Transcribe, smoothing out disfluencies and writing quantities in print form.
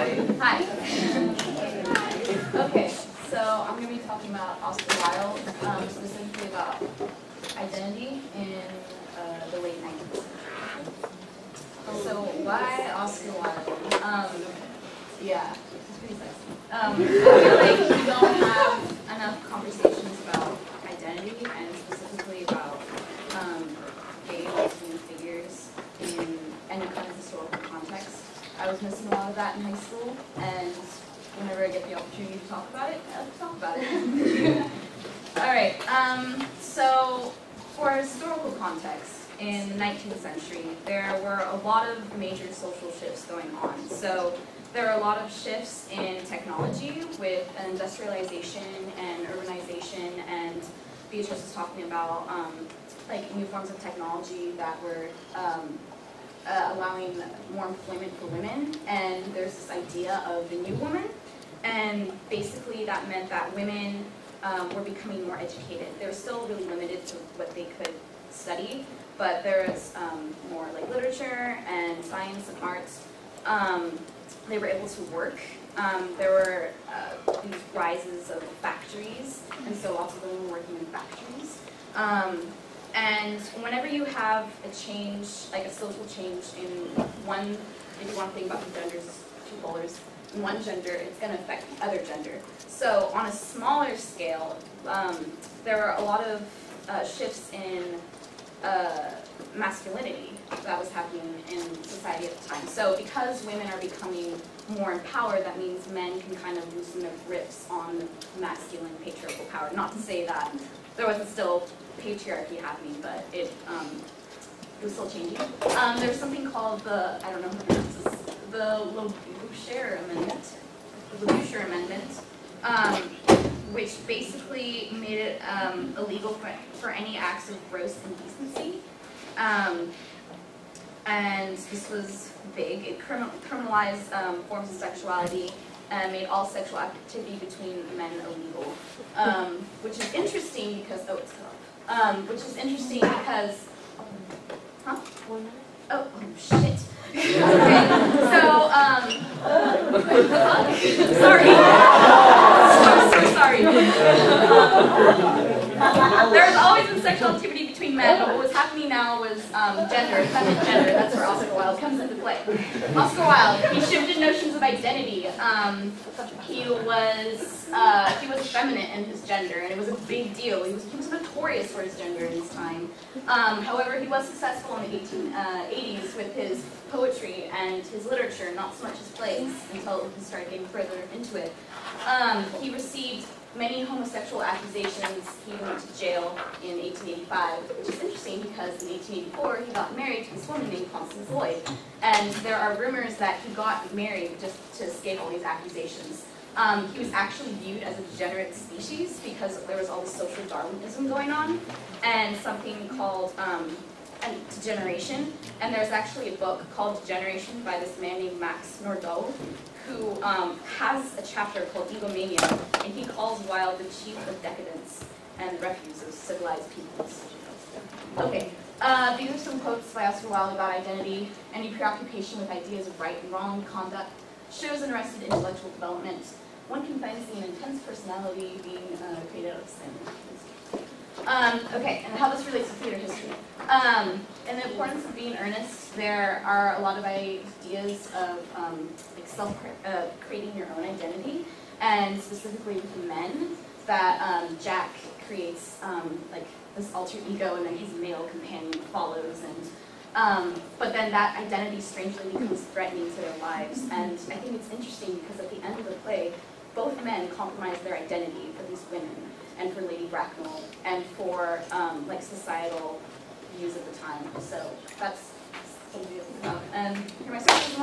Hi. Okay, so I'm going to be talking about Oscar Wilde, specifically about identity in the late 19th century. So why Oscar Wilde? Yeah, it's pretty sexy. I feel like we don't have enough conversations about identity and specifically about gay and lesbian figures in any kind of historical context. I was missing a lot of that in high school, and whenever I get the opportunity to talk about it, I'll talk about it. Alright, so for historical context, in the 19th century, there were a lot of major social shifts going on. So there are a lot of shifts in technology with industrialization and urbanization, and Beatrice was talking about like new forms of technology that were allowing more employment for women, and there's this idea of the new woman, and basically that meant that women were becoming more educated. They were still really limited to what they could study, but there was more like literature and science and arts. They were able to work. There were these rises of factories, and so lots of women were working in factories. And whenever you have a change, like a social change in one, if you want to think about the genders, two polars, in one gender, it's going to affect the other gender. So on a smaller scale, there were a lot of shifts in masculinity that was happening in society at the time. So because women are becoming more empowered, that means men can kind of loosen their grips on masculine patriarchal power. Not to say that there wasn't still patriarchy happening, but it was still changing. There's something called the, I don't know how to pronounce this, the Labouchere Amendment. The Labouchere Amendment, which basically made it illegal for any acts of gross indecency. And this was big. It criminalized forms of sexuality and made all sexual activity between men illegal. Which is interesting because, oh, it's cut off. Which is interesting because, huh? Oh, shit. Okay, so, sorry. So sorry. There's always been sexual activity between men, but what was happening now was gender, feminine gender. That's where Oscar Wilde comes into play. Oscar Wilde, he shifted notions of identity. He was effeminate in his gender, and it was a big deal. He was notorious for his gender in his time. However, he was successful in the 1880s with his poetry and his literature, not so much his plays, until he started getting further into it. He received many homosexual accusations. He went to jail in 1885, which is interesting because in 1884 he got married to this woman named Constance Lloyd. And there are rumors that he got married just to escape all these accusations. He was actually viewed as a degenerate species because there was all this social Darwinism going on, and something called degeneration. And there's actually a book called Degeneration by this man named Max Nordau, who has a chapter called Egomania, and he calls Wilde the chief of decadence and refuse of civilized peoples. Okay, these are some quotes by Oscar Wilde about identity. Any preoccupation with ideas of right and wrong conduct shows an arrested intellectual development. One can find an intense personality being created out of sin. Okay, and how this relates to theater history. And the importance of being earnest, there are a lot of ideas of like creating your own identity, and specifically with men, that Jack creates like this alter ego, and then his male companion follows, and but then that identity strangely becomes threatening to their lives. And I think it's interesting because at the end of the play, both men compromise their identity for these women, and for Lady Bracknell, and for like societal views at the time. So that's something to think about. And here are my sources.